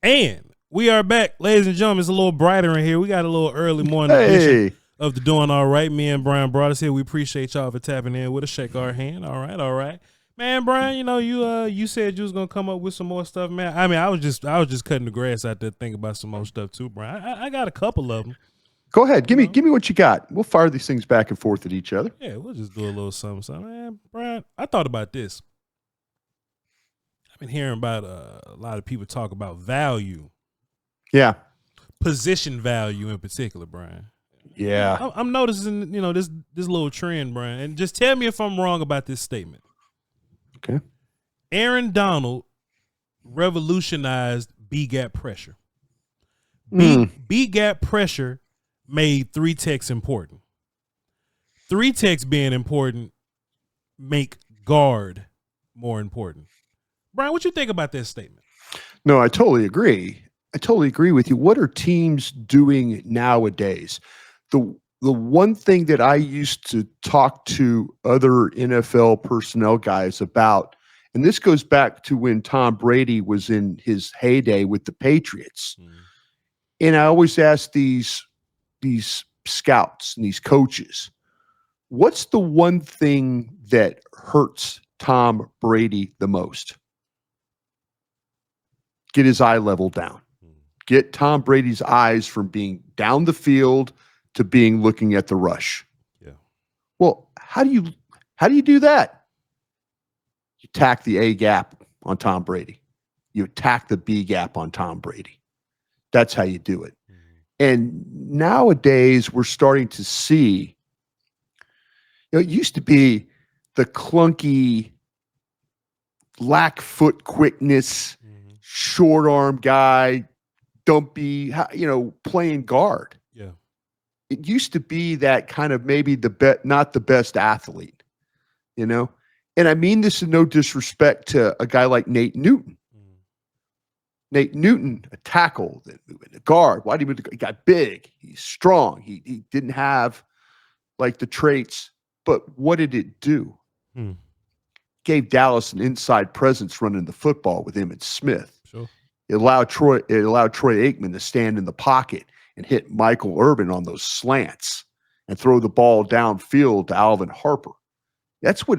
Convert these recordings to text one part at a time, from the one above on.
And we are back, ladies and gentlemen. It's a little brighter in here. We got a little early morning edition of the Doing All Right. Me and Bryan Broaddus here. We appreciate y'all for tapping in with us. Shake our hand. All right. Man, Bryan, you know, you said you was gonna come up with some more stuff, man. I mean, I was just cutting the grass out there thinking about some more stuff too, Bryan. I got a couple of them. Go ahead. Give me what you got. We'll fire these things back and forth at each other. Yeah, we'll just do a little something. Man, Bryan, I thought about this. I've been hearing about a lot of people talk about value. Yeah. Position value in particular, Bryan. Yeah. I'm noticing, you know, this little trend, Bryan. And just tell me if I'm wrong about this statement. Okay. Aaron Donald revolutionized B-gap pressure. B-gap pressure made three techs important. Three techs being important make guard more important. Bryan, what you think about that statement? No, I totally agree. I totally agree with you. What are teams doing nowadays? The one thing that I used to talk to other NFL personnel guys about, and this goes back to when Tom Brady was in his heyday with the Patriots. And I always ask these scouts and these coaches, what's the one thing that hurts Tom Brady the most? Get his eye level down. Get Tom Brady's eyes from being down the field to being looking at the rush. Yeah. Well, how do you do that? You attack the A gap on Tom Brady. You attack the B gap on Tom Brady. That's how you do it. And nowadays we're starting to see, you know, it used to be the clunky, lack foot quickness, short arm guy, don't be, you know, playing guard. Yeah. It used to be that kind of maybe not the best athlete, you know? And I mean this in no disrespect to a guy like Nate Newton. Nate Newton, a tackle, a guard. Why did he move? He got big. He's strong. He didn't have like the traits, but what did it do? Gave Dallas an inside presence running the football with Emmitt Smith. Sure. It allowed Troy Aikman to stand in the pocket and hit Michael Irvin on those slants and throw the ball downfield to Alvin Harper. That's what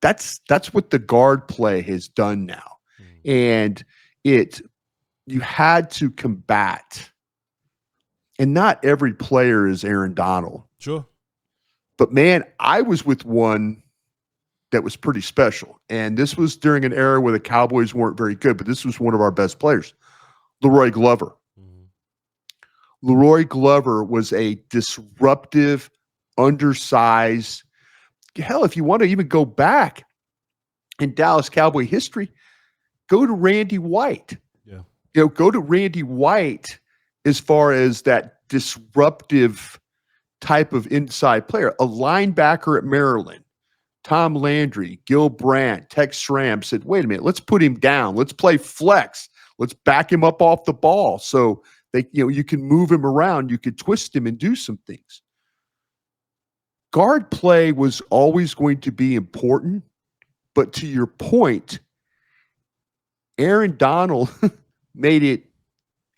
the guard play has done now. And you had to combat. And not every player is Aaron Donald. Sure. But man, I was with one that was pretty special. And this was during an era where the Cowboys weren't very good, but this was one of our best players, Leroy Glover. Leroy Glover was a disruptive, undersized. Hell, if you want to even go back in Dallas Cowboy history, go to Randy White. Yeah. You know, go to Randy White as far as that disruptive type of inside player. A linebacker at Maryland, Tom Landry, Gil Brandt, Tex Schramm said, wait a minute, let's put him down. Let's play flex. Let's back him up off the ball so you can move him around. You could twist him and do some things. Guard play was always going to be important, but to your point, Aaron Donald made it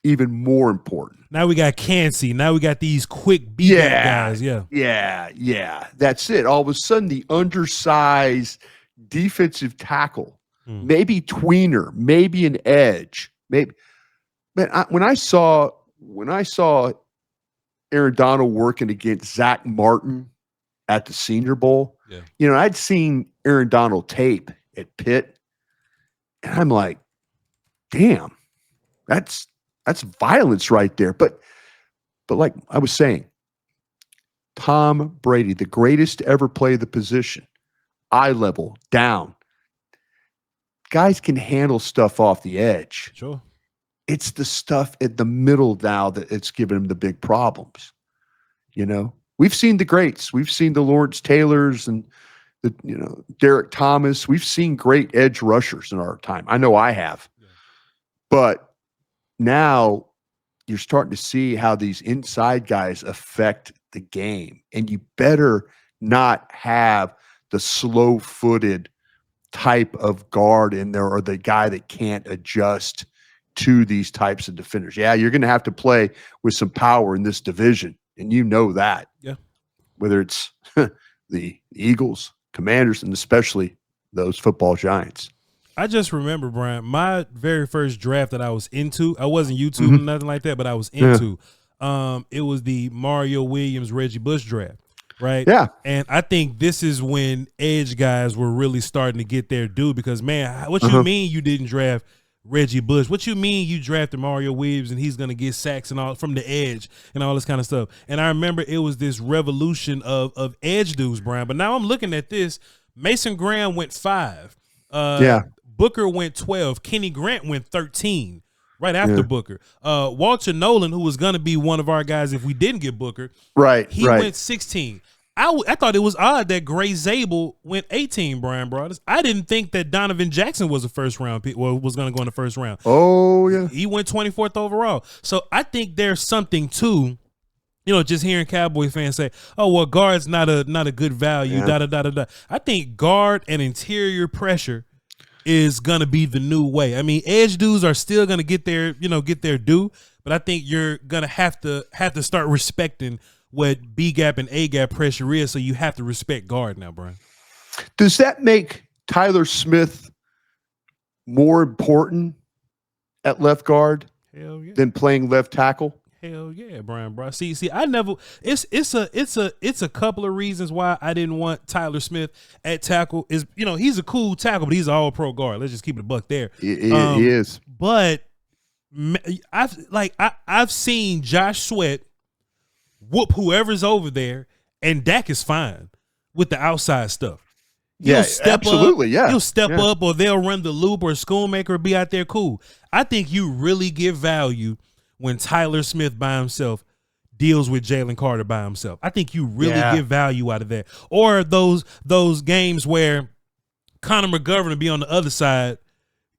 even more important. Now we got Cansey. Now we got these quick B-gap guys. Yeah. That's it. All of a sudden, the undersized defensive tackle, maybe tweener, maybe an edge, maybe. Man, when I saw Aaron Donald working against Zach Martin at the Senior Bowl, you know, I'd seen Aaron Donald tape at Pitt, and I'm like, damn, that's violence right there. But like I was saying, Tom Brady, the greatest to ever play the position, eye level, down. Guys can handle stuff off the edge. Sure. It's the stuff in the middle now that it's given him the big problems. You know, we've seen the greats. We've seen the Lawrence Taylors and Derek Thomas. We've seen great edge rushers in our time. I know I have. Yeah. But now you're starting to see how these inside guys affect the game. And you better not have the slow-footed type of guard in there or the guy that can't adjust to these types of defenders. Yeah, you're going to have to play with some power in this division, and you know that. Yeah. Whether it's the Eagles, Commanders, and especially those football giants. I just remember, Brian, my very first draft that I was into, I wasn't YouTube or nothing like that, but I was into, it was the Mario Williams, Reggie Bush draft, right? Yeah. And I think this is when edge guys were really starting to get their due because, man, what you mean you didn't draft Reggie Bush? What you mean you drafted Mario Williams and he's going to get sacks and all from the edge and all this kind of stuff? And I remember it was this revolution of edge dudes, Brian. But now I'm looking at this. Mason Graham went 5. Booker went 12. Kenny Grant went 13 right after Booker. Walter Nolan, who was going to be one of our guys if we didn't get Booker, he went 16. I thought it was odd that Gray Zabel went 18, Bryan Broaddus. I didn't think that Donovan Jackson was a first-round pick or was going to go in the first round. Oh, yeah. He went 24th overall. So I think there's something to, just hearing Cowboy fans say, oh, well, guard's not a good value, da-da-da-da-da. I think guard and interior pressure is going to be the new way. I mean, edge dudes are still going to get their due, but I think you're going to have to start respecting what B gap and A gap pressure is, so you have to respect guard now, Brian. Does that make Tyler Smith more important at left guard than playing left tackle? Hell yeah, Bryan Broaddus. See, I never. It's a couple of reasons why I didn't want Tyler Smith at tackle. Is he's a cool tackle, but he's an all-pro guard. Let's just keep it a buck there. He is. But I've seen Josh Sweat whoop whoever's over there, and Dak is fine with the outside stuff. He'll step up, he'll step up, or they'll run the loop, or Schoonmaker be out there cool. I think you really give value when Tyler Smith by himself deals with Jalen Carter by himself. I think you really get value out of that. Or those games where Connor McGovern will be on the other side,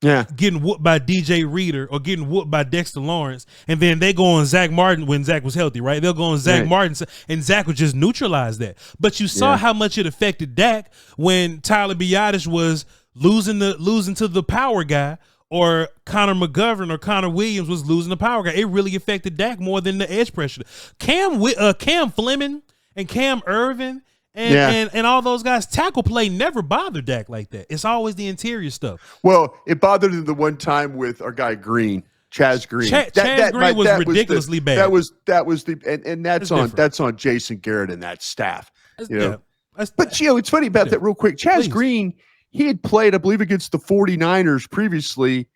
getting whooped by DJ Reader or getting whooped by Dexter Lawrence, and then they go on Zach Martin when Zach was healthy, right? They'll go on Zach Martin, and Zach would just neutralize that. But you saw how much it affected Dak when Tyler Biadasz was losing to the power guy, or Connor McGovern or Connor Williams was losing the power guy. It really affected Dak more than the edge pressure. Cam Fleming and Cam Irvin and all those guys, tackle play never bothered Dak like that. It's always the interior stuff. Well, it bothered him the one time with our guy Green, Chaz Green. Chaz Green was ridiculously bad. That was and that's on Jason Garrett and that staff. But it's funny about that real quick. Chaz Green, he had played, I believe, against the 49ers previously.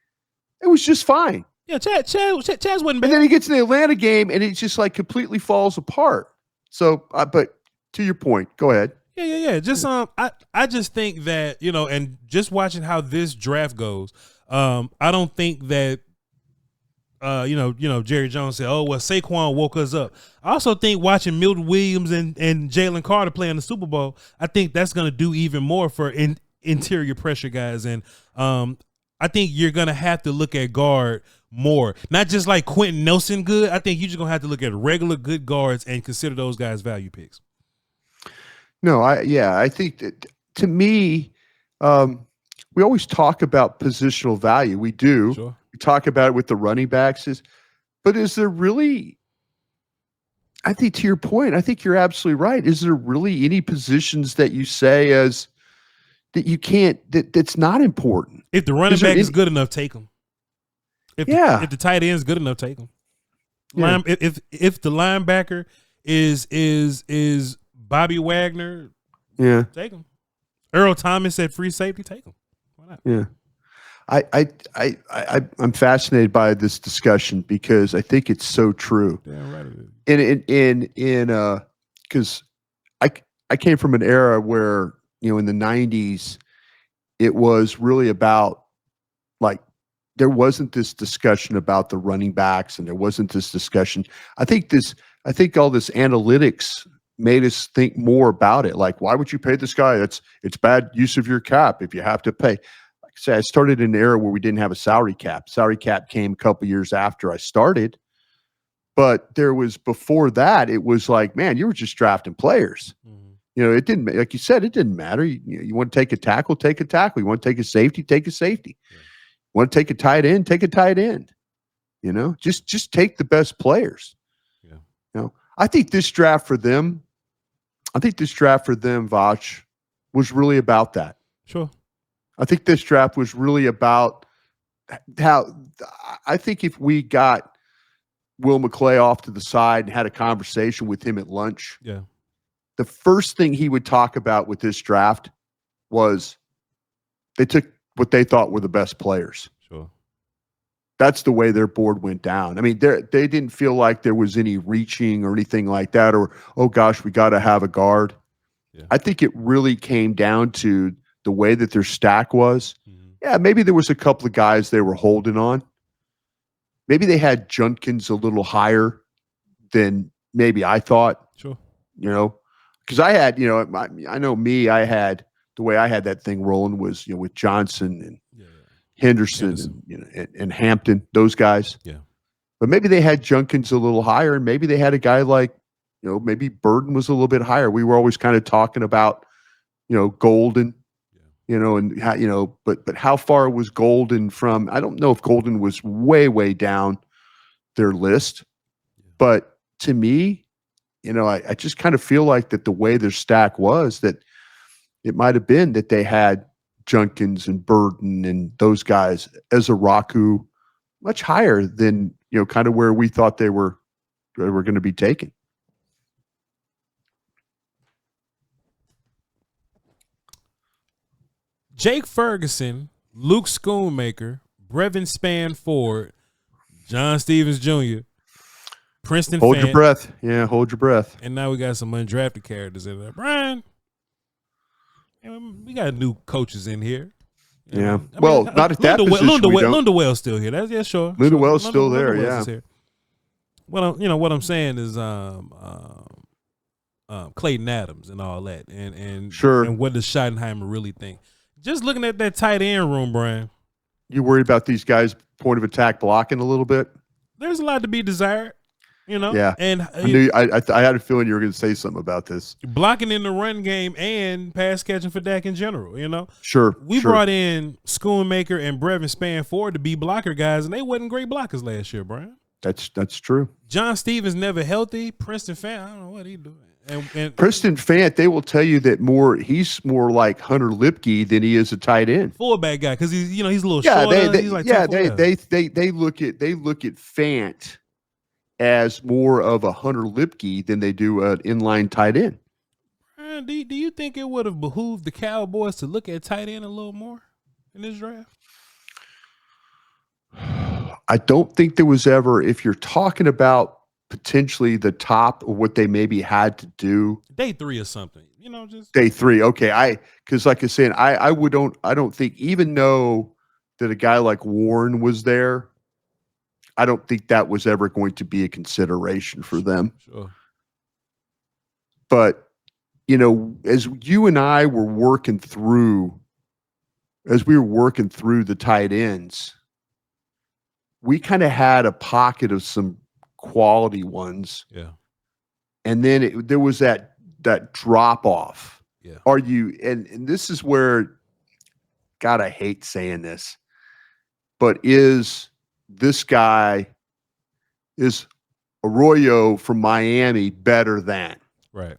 It was just fine. Yeah, Chaz wasn't bad. And then he gets in the Atlanta game, and it just completely falls apart. So, but to your point, go ahead. Yeah. Just I just think that and just watching how this draft goes, I don't think that Jerry Jones said, oh well, Saquon woke us up. I also think watching Milton Williams and Jalen Carter play in the Super Bowl, I think that's going to do even more for interior pressure guys, and I think you're gonna have to look at guard more, not just like Quentin Nelson good. I think you're just gonna have to look at regular good guards and consider those guys value picks. No, I think that, to me, we always talk about positional value. We do. Sure. We talk about it with the running backs, but is there really? I think, to your point, I think you're absolutely right. Is there really any positions that you say as that you can't, that's not important? If the running back is good enough, take them. If the tight end is good enough, take them. If the linebacker is Bobby Wagner, take him. Earl Thomas at free safety, take him. Why not? Yeah. I'm fascinated by this discussion because I think it's so true. Damn right it is. Because I came from an era where, in the 90s, it was really about, there wasn't this discussion about the running backs, and there wasn't this discussion. I think all this analytics made us think more about it. Like, why would you pay this guy? It's bad use of your cap if you have to pay. Like I said, I started in an era where we didn't have a salary cap. Salary cap came a couple years after I started. But there was, before that, it was like, man, you were just drafting players. Mm-hmm. It didn't, like you said, it didn't matter. You want to take a tackle, take a tackle. You want to take a safety, take a safety. Yeah. You want to take a tight end, take a tight end. Just take the best players. Yeah. I think this draft for them, Voch, was really about that. Sure. I think this draft was really about how I think if we got Will McClay off to the side and had a conversation with him at lunch, the first thing he would talk about with this draft was they took what they thought were the best players. Sure. That's the way their board went down. I mean, they didn't feel like there was any reaching or anything like that, or, oh gosh, we got to have a guard. Yeah. I think it really came down to the way that their stack was. Mm-hmm. Yeah, maybe there was a couple of guys they were holding on. Maybe they had Junkins a little higher than maybe I thought. Sure. Because I had, I know me, I had the way I had that thing rolling was, with Johnson and Henderson. And Hampton, those guys. Yeah. But maybe they had Junkins a little higher, and maybe they had a guy like, maybe Burden was a little bit higher. We were always kind of talking about, Golden, and how, but how far was Golden from? I don't know if Golden was way, way down their list, but to me, I just kind of feel like that the way their stack was, that it might have been that they had Junkins and Burden and those guys as a Raku much higher than, kind of where we thought they were going to be taken. Jake Ferguson, Luke Schoonmaker, Brevin Spanford, John Stevens Jr., Princeton Hold Fant, your breath. Yeah, hold your breath. And now we got some undrafted characters in there. Brian, we got new coaches in here. Yeah. Not at that position. Lundewell's still here. That's sure. Lundewell's still there. Yeah. Here. Well, what I'm saying is, Clayton Adams and all that, and sure. And what does Schottenheimer really think? Just looking at that tight end room, Brian. You worried about these guys' point of attack blocking a little bit? There's a lot to be desired. Yeah. And I knew I had a feeling you were going to say something about this. Blocking in the run game and pass catching for Dak in general, Sure. We brought in Schoonmaker and Brevin Spanford to be blocker guys, and they wasn't great blockers last year, Brian. That's true. John Stevens never healthy. Princeton Fant, I don't know what he doing. And Princeton Fant, they will tell you that he's more like Hunter Lipke than he is a tight end. Fullback guy, because he's a little shorter. They look at Fant as more of a Hunter Lipke than they do an inline tight end. Do you think it would have behooved the Cowboys to look at tight end a little more in this draft? I don't think there was ever, if you're talking about potentially the top of what they maybe had to do. Day 3 or something, just day 3. Okay. Because like I was saying, I don't think, even though that a guy like Warren was there, I don't think that was ever going to be a consideration for them. Sure. But, as you and I were working through the tight ends, we kind of had a pocket of some quality ones. Yeah. And then there was that drop off. Yeah. And this is where, God, I hate saying this, but is Arroyo from Miami better than? Right.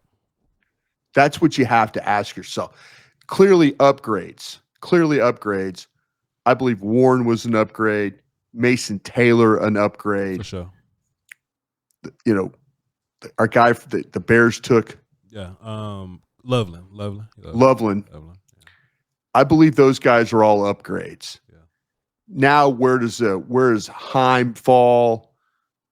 That's what you have to ask yourself. Clearly upgrades. I believe Warren was an upgrade. Mason Taylor, an upgrade. For sure. Our guy the Bears took. Yeah. Loveland. Yeah. I believe those guys are all upgrades. Yeah. Now, where does Heim fall?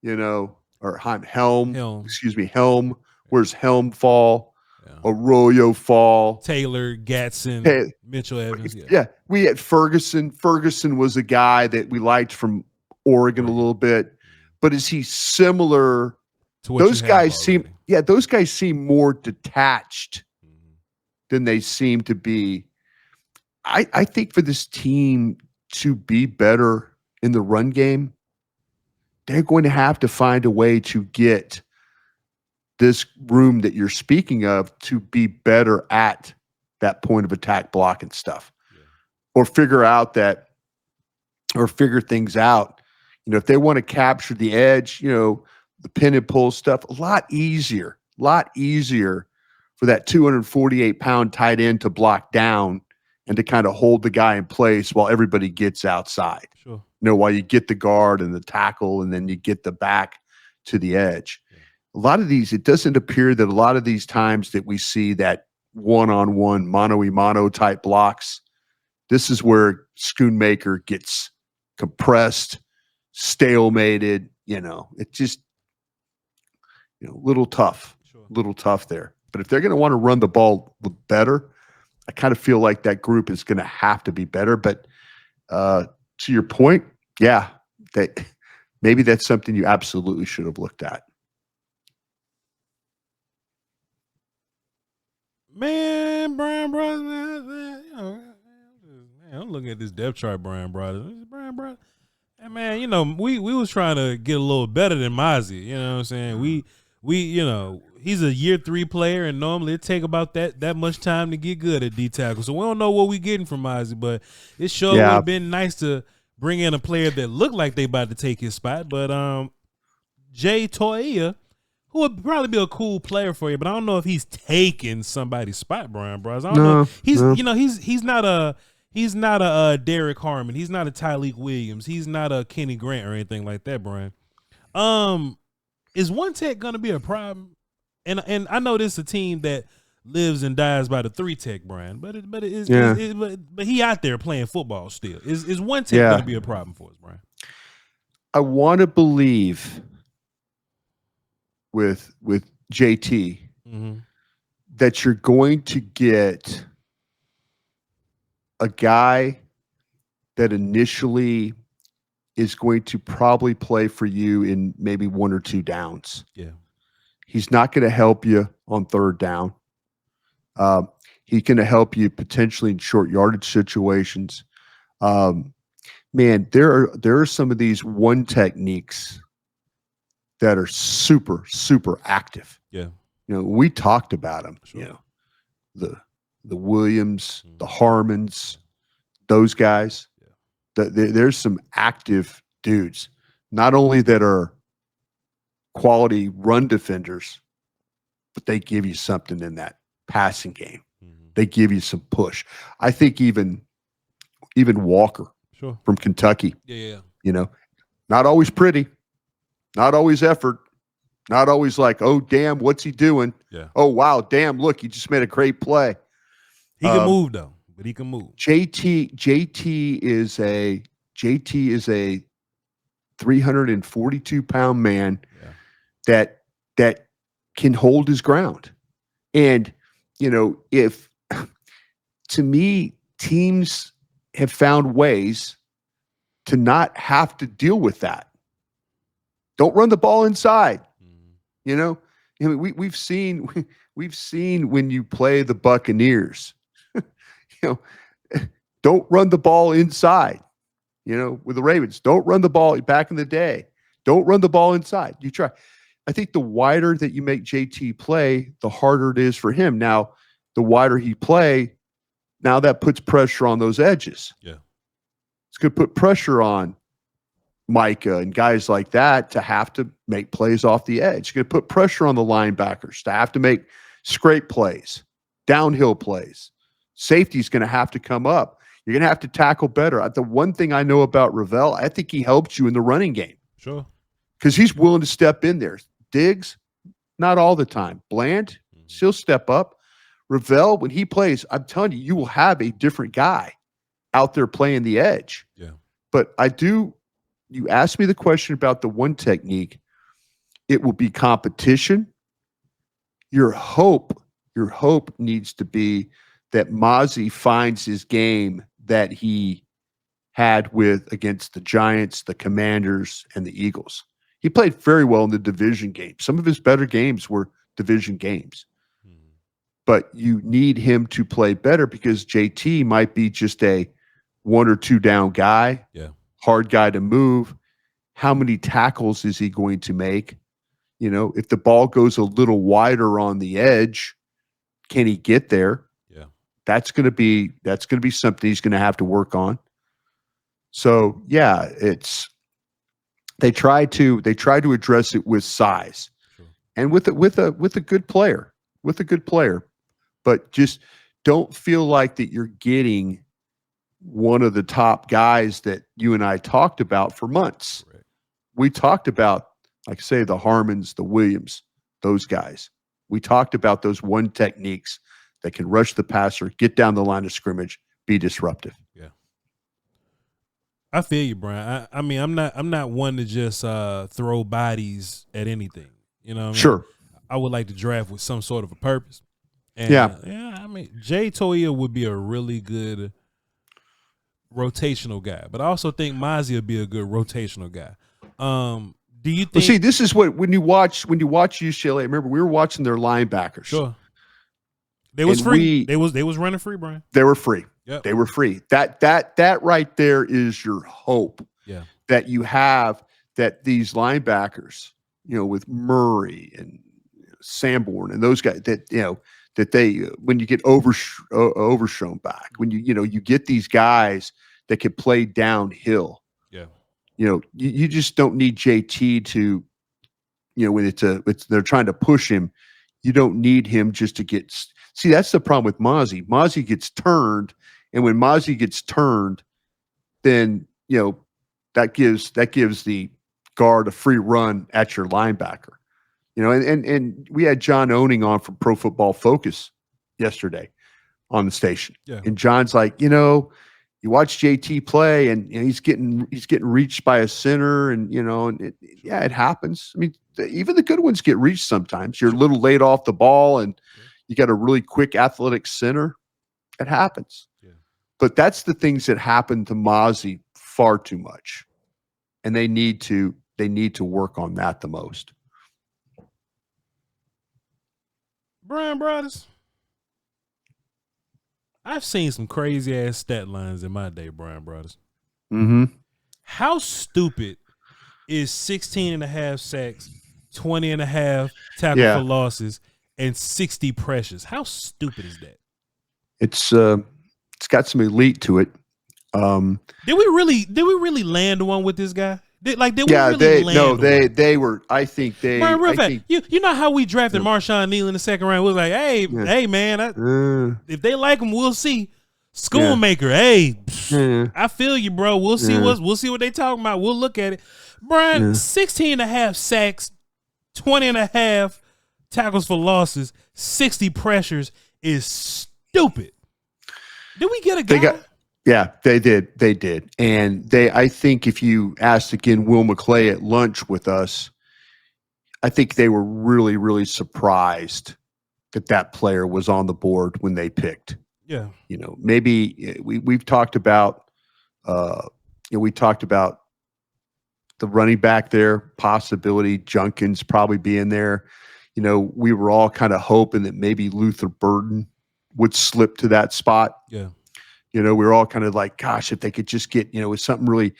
Or Helm. Excuse me, Helm. Where's Helm fall? Yeah. Arroyo fall. Taylor, Gatson, Mitchell Evans. Yeah. We had Ferguson. Ferguson was a guy that we liked from Oregon a little bit. But is he similar? To what those guys seem more detached than they seem to be. I think for this team to be better in the run game, they're going to have to find a way to get this room that you're speaking of to be better at that point of attack block and stuff, or figure things out. if they want to capture the edge, the pin and pull stuff, a lot easier for that 248-pound tight end to block down and to kind of hold the guy in place while everybody gets outside. Sure. While you get the guard and the tackle, and then you get the back to the edge. Yeah. A lot of these, it doesn't appear that a lot of these times that we see that one-on-one, mano-a-mano type blocks, this is where Schoonmaker gets compressed, stalemated, it's just, little tough there. But if they're going to want to run the ball better, I kind of feel like that group is going to have to be better. But to your point, yeah, that maybe that's something you absolutely should have looked at. Man, Bryan Broaddus, man, I'm looking at this depth chart, Bryan Broaddus. And man, we was trying to get a little better than Mozzie. You know what I'm saying? We he's a year 3 player, and normally it take about that much time to get good at D tackle. So we don't know what we getting from Mozzie, but it sure would have been nice to bring in a player that looked like they about to take his spot. But Jay Toia, who would probably be a cool player for you, but I don't know if he's taking somebody's spot, Bryan Broaddus. I don't know. He's not a Derek Harmon. He's not a Tyleek Williams. He's not a Kenny Grant or anything like that, Brian. Is one tech gonna be a problem? And I know this is a team that lives and dies by the 3 tech, Brian, but he out there playing football still. Is one tech gonna be a problem for us, Brian? I want to believe with JT that you're going to get a guy that initially is going to probably play for you in maybe 1 or 2 downs. Yeah. He's not going to help you on 3rd down. He's going to help you potentially in short yardage situations. Man, there are some of these one techniques that are super, super active. Yeah. We talked about them. Sure. The Williams, the Harmons, those guys. Yeah. There's some active dudes, not only that are quality run defenders, but they give you something in that passing game. They give you some push. I think even Walker from Kentucky. Yeah. Not always pretty, not always effort, not always like, oh damn, what's he doing? Yeah. Oh wow, damn, look, he just made a great play. He can move though, but he can move. JT is a 342-pound man that can hold his ground. And if to me, teams have found ways to not have to deal with that. Don't run the ball inside. We've seen when you play the Buccaneers, don't run the ball inside. With the Ravens, don't run the ball back in the day. Don't run the ball inside. You try. I think the wider that you make JT play, the harder it is for him. Now, the wider he play, now that puts pressure on those edges. Yeah. It's going to put pressure on Micah and guys like that to have to make plays off the edge. It's going to put pressure on the linebackers to have to make scrape plays, downhill plays. Safety's going to have to come up. You're going to have to tackle better. The one thing I know about Ravel, I think he helps you in the running game. Sure. Because he's willing to step in there. Diggs, not all the time. Bland, he'll step up. Ravel, when he plays, I'm telling you, you will have a different guy out there playing the edge. Yeah. But you asked me the question about the one technique. It will be competition. Your hope needs to be that Mozzie finds his game that he had against the Giants, the Commanders, and the Eagles. He played very well in the division games. Some of his better games were division games. But you need him to play better because JT might be just a 1 or 2 down guy, hard guy to move. How many tackles is he going to make? If the ball goes a little wider on the edge, can he get there? Yeah. That's going to be something he's going to have to work on. So, yeah, They try to address it with size, Sure. and with a good player, but just don't feel like that you're getting one of the top guys that you and I talked about for months. Correct. We talked about, like I say, the Harmons, the Williams, those guys. We talked about those one techniques that can rush the passer, get down the line of scrimmage, be disruptive. Yeah. I feel you, Brian. I mean, I'm not one to just throw bodies at anything. You know what I mean? Sure. I would like to draft with some sort of a purpose. And Yeah. I mean, Jay Toia would be a really good rotational guy, but I also think Mozzie would be a good rotational guy. Do you think? Well, see, this is what when you watch UCLA. Remember, we were watching their linebackers. Sure. They was free. They was running free, Brian. They were free. Yep. They were free. That right there is your hope. Yeah. That you have that these linebackers, with Murray and Sanborn and those guys that that they when you get overshown back, when you get these guys that can play downhill. Yeah. You just don't need JT to, when they're trying to push him, you don't need him just to get. See, that's the problem with Mozzie. Mozzie gets turned, and when Mozzie gets turned, then that gives the guard a free run at your linebacker. And we had John Owning on from Pro Football Focus yesterday on the station, and John's like, you watch JT play, and he's getting reached by a center, and it happens. I mean, even the good ones get reached sometimes. You're a little late off the ball, and you got a really quick athletic center. It happens. Yeah. But that's the things that happen to Mozzie far too much, and they need to work on that the most. Bryan Broaddus, I've seen some crazy ass stat lines in my day, Bryan Broaddus. Mm-hmm. How stupid is 16.5 sacks, 20.5 tackle for losses, and 60 pressures? How stupid is that? It's got some elite to it. Did we really land one with this guy? Did we they were. I think they. Brian, you know how we drafted Marshawn Neal in the second round? We was like, hey man, if they like him, we'll see. Schoolmaker, I feel you, bro. We'll see what they talking about. We'll look at it. Brian, 16.5 sacks, 20.5 tackles for losses, 60 pressures is stupid. Did we get a guy? Yeah, they did. And I think if you asked again Will McClay at lunch with us, I think they were really, really surprised that player was on the board when they picked. Yeah. Maybe we've talked about we talked about the running back there, possibility Junkins probably being there. We were all kind of hoping that maybe Luther Burden would slip to that spot. Yeah. We were all kind of like, gosh, if they could just get, with something really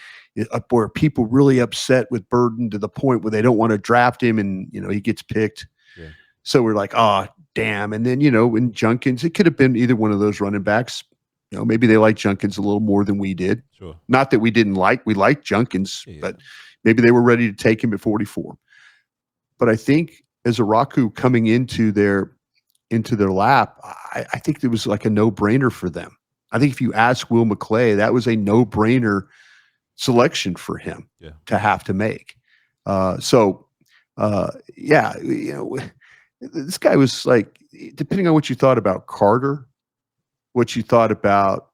up where people really upset with Burden to the point where they don't want to draft him and, he gets picked. Yeah. So we're like, oh, damn. And then, when Junkins, it could have been either one of those running backs. Maybe they like Junkins a little more than we did. Sure. Not that we liked Junkins, but maybe they were ready to take him at 44. But I think as Araku coming into their lap, I think it was like a no-brainer for them. I think if you ask Will McClay, that was a no-brainer selection for him to have to make. This guy was like, depending on what you thought about Carter, what you thought about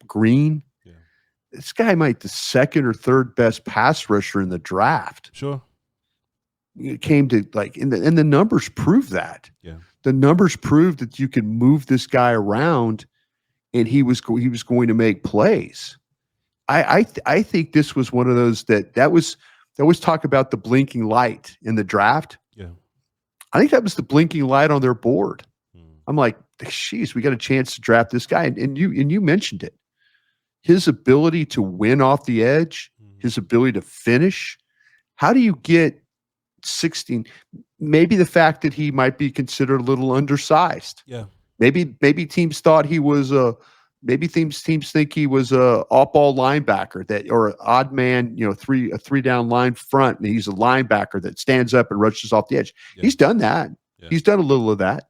Green, this guy might be the second or third best pass rusher in the draft. Sure. It came to and the numbers prove that. Yeah. The numbers proved that you could move this guy around, and he was going to make plays. I think this was one of those that was talk about the blinking light in the draft. Yeah, I think that was the blinking light on their board. I'm like, geez, we got a chance to draft this guy, and you mentioned it. His ability to win off the edge, his ability to finish. How do you get 16? Maybe the fact that he might be considered a little undersized. Yeah. Maybe teams thought he was a maybe teams think he was a off-ball linebacker or an odd man, a three-down line front, and he's a linebacker that stands up and rushes off the edge. Yeah. He's done that. Yeah. He's done a little of that.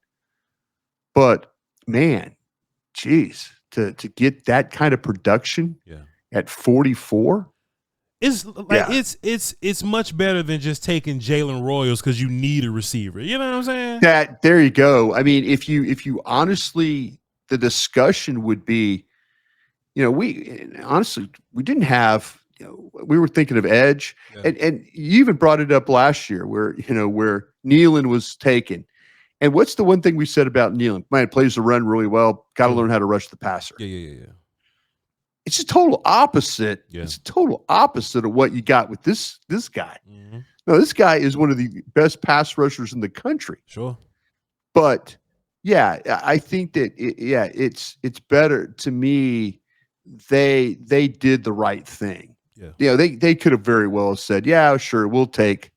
But man, geez, to get that kind of production at 44. It's like it's much better than just taking Jalen Royals because you need a receiver. You know what I'm saying? There you go. I mean, if you honestly, the discussion would be, we didn't have. We were thinking of edge, and you even brought it up last year where Nealon was taken. And what's the one thing we said about Nealon? Man, plays the run really well. Got to learn how to rush the passer. Yeah. It's a total opposite. Yeah. It's a total opposite of what you got with this guy. Mm-hmm. No, this guy is one of the best pass rushers in the country. Sure. But yeah, I think that it's better to me. They did the right thing. Yeah. They could have very well said, yeah, sure, we'll take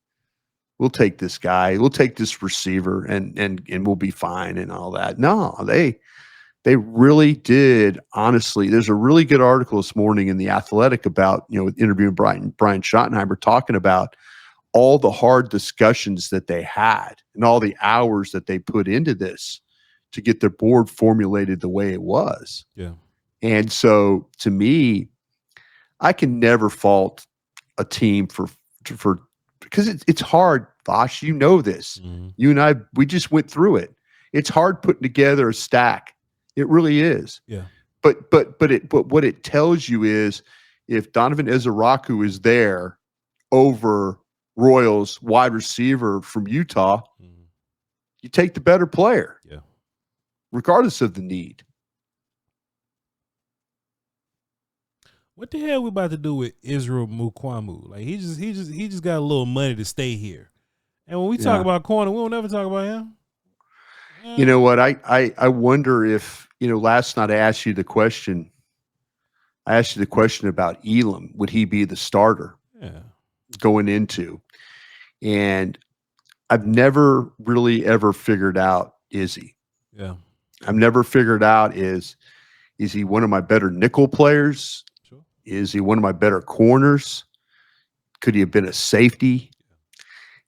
this guy, we'll take this receiver, and we'll be fine and all that. No, they really did. Honestly, there's a really good article this morning in The Athletic about, interviewing Brian Schottenheimer, talking about all the hard discussions that they had and all the hours that they put into this to get their board formulated the way it was. Yeah. And so to me, I can never fault a team for because it's hard, Voch. You know this. Mm-hmm. You and I, we just went through it. It's hard putting together a stack. It really is. Yeah. But what it tells you is if Donovan Ezeraku is there over Royals wide receiver from Utah, you take the better player. Yeah. Regardless of the need. What the hell we about to do with Israel Mukuamu? Like he just got a little money to stay here. And when we talk about corner, we don't ever talk about him. You know what? I wonder if, last night I asked you the question. I asked you the question about Elam. Would he be the starter going into? And I've never really ever figured out, is he? Yeah. I've never figured out is he one of my better nickel players? Sure. Is he one of my better corners? Could he have been a safety?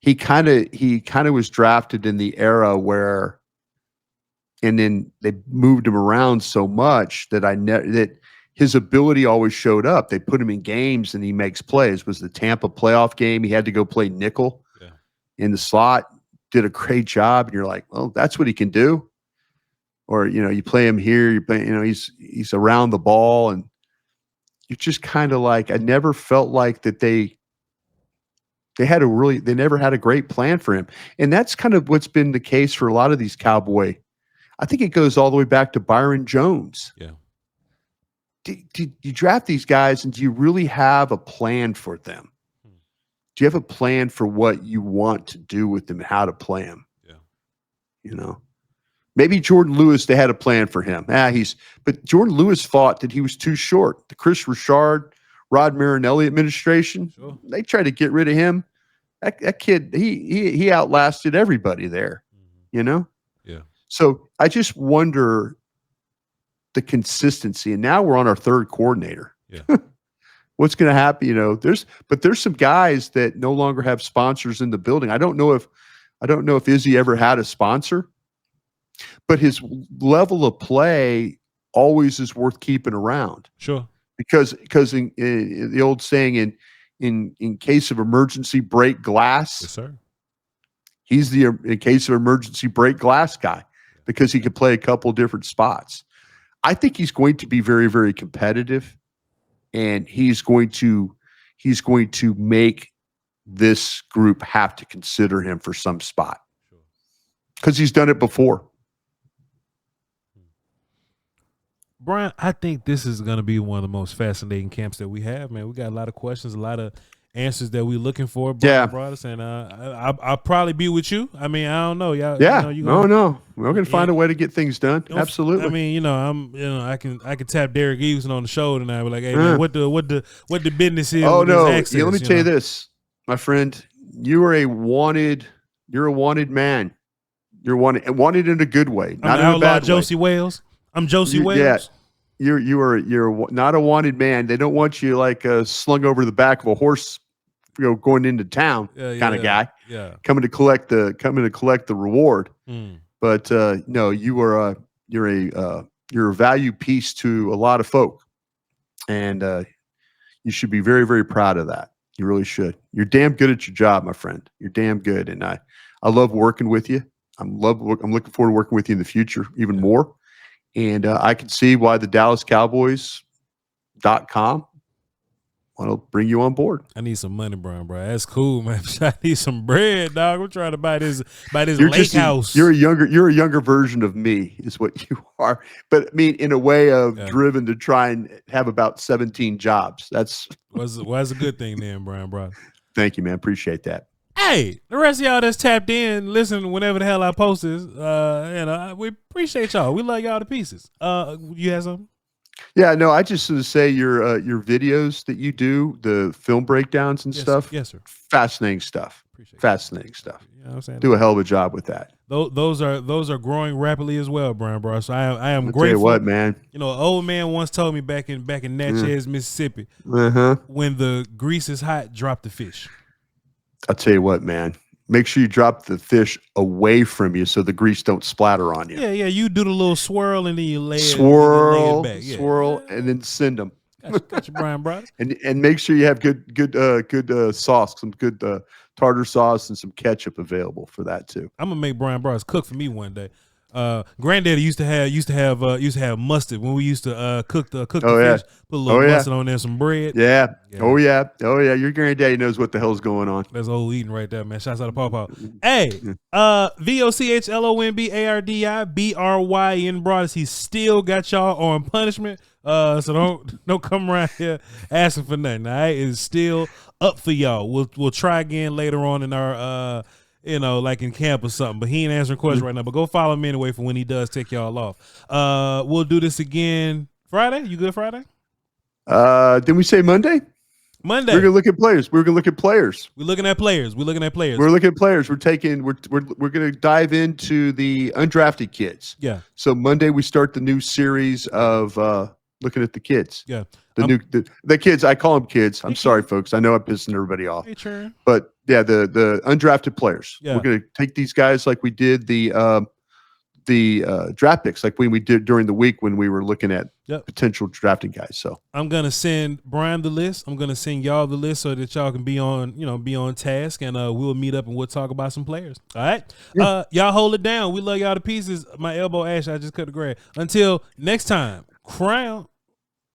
He kind of was drafted in the era where, and then they moved him around so much that that his ability always showed up. They put him in games and he makes plays. It was the Tampa playoff game. He had to go play nickel in the slot, did a great job. And you're like, well, that's what he can do. Or, you play him here, you play, he's around the ball, and you're just kind of like, I never felt like that they never had a great plan for him. And that's kind of what's been the case for a lot of these Cowboy. I think it goes all the way back to Byron Jones. Yeah. Do you draft these guys, and do you really have a plan for them? Do you have a plan for what you want to do with them, how to play them? Yeah. Maybe Jordan Lewis, they had a plan for him. But Jordan Lewis thought that he was too short. The Chris Richard, Rod Marinelli administration, they tried to get rid of him. That kid, he outlasted everybody there, Yeah. So I just wonder the consistency. And now we're on our third coordinator. Yeah. What's going to happen? There's some guys that no longer have sponsors in the building. I don't know if Izzy ever had a sponsor, but his level of play always is worth keeping around. Sure. Because in the old saying, in case of emergency, break glass. Yes, sir. He's in case of emergency, break glass guy because he can play a couple different spots. I think he's going to be very, very competitive, and he's going to make this group have to consider him for some spot because he's done it before. Brian, I think this is going to be one of the most fascinating camps that we have, man. We got a lot of questions, a lot of answers that we're looking for, Bryan Broaddus, and I'll probably be with you. I mean, I don't know, y'all. Yeah, no, we're gonna find a way to get things done. Absolutely. I mean, I can tap Derek Eveson on the show tonight. We're like, hey, man, what the business is? Oh no, let me tell you this, my friend. You're a wanted man. You're wanted in a good way, not in a bad way. Josie Wales. I'm Josie Wales. you're not a wanted man. They don't want you like slung over the back of a horse, going into town kind of guy. Yeah, coming to collect the reward. Mm. But no, you're a value piece to a lot of folk, and you should be very, very proud of that. You really should. You're damn good at your job, my friend. You're damn good, and I love working with you. I'm looking forward to working with you in the future even more. And I can see why the DallasCowboys.com want to bring you on board. I need some money, Bryan, bro. That's cool, man. I need some bread, dog. I'm trying to buy this lake house. You're a younger version of me, is what you are. But I mean, in a way of driven to try and have about 17 jobs. That's a good thing then, Bryan, bro. Thank you, man. Appreciate that. Hey, the rest of y'all that's tapped in, listen whenever the hell I post this. We appreciate y'all. We love y'all to pieces. You have something? Yeah, no, I just want to say your videos that you do, the film breakdowns and stuff. Yes, sir. Fascinating stuff. Fascinating stuff. You know what I'm saying? Do a hell of a job with that. Those are growing rapidly as well, Bryan, bro. So I am grateful. Tell you what, man. An old man once told me back in Natchez, Mississippi, when the grease is hot, drop the fish. I'll tell you what, man. Make sure you drop the fish away from you so the grease don't splatter on you. Yeah. You do the little swirl and then you lay it back. Swirl, and then send them. Got you, Bryan Broaddus. And make sure you have good sauce, some good tartar sauce and some ketchup available for that too. I'm gonna make Bryan Broaddus cook for me one day. Granddaddy used to have mustard when we used to cook the fish. Put a little mustard on there, some bread. Yeah. Oh yeah. Your granddaddy knows what the hell's going on. That's old eating right there, man. Shouts out to Pawpaw. Hey, VOCHLOMBARDIBRYN Broaddus. He still got y'all on punishment. So don't come around here asking for nothing. All right, it's still up for y'all. We'll try again later on in our like in camp or something, but he ain't answering questions right now. But go follow him anyway for when he does take y'all off. We'll do this again Friday. You good Friday? Didn't we say Monday? Monday. We're gonna look at players. We're looking at players. We're looking at players. We're gonna dive into the undrafted kids. Yeah. So Monday we start the new series of looking at the kids. Yeah. The kids, I call them kids. I'm sorry, folks. I know I'm pissing everybody off. Hey, sure. But yeah, the undrafted players. Yeah. We're gonna take these guys like we did the draft picks, like we did during the week when we were looking at potential drafting guys. So I'm gonna send Bryan the list. I'm gonna send y'all the list so that y'all can be on task, and we'll meet up and we'll talk about some players. All right. Yeah. Y'all hold it down. We love y'all to pieces. My elbow ash. I just cut the grass. Until next time, crown.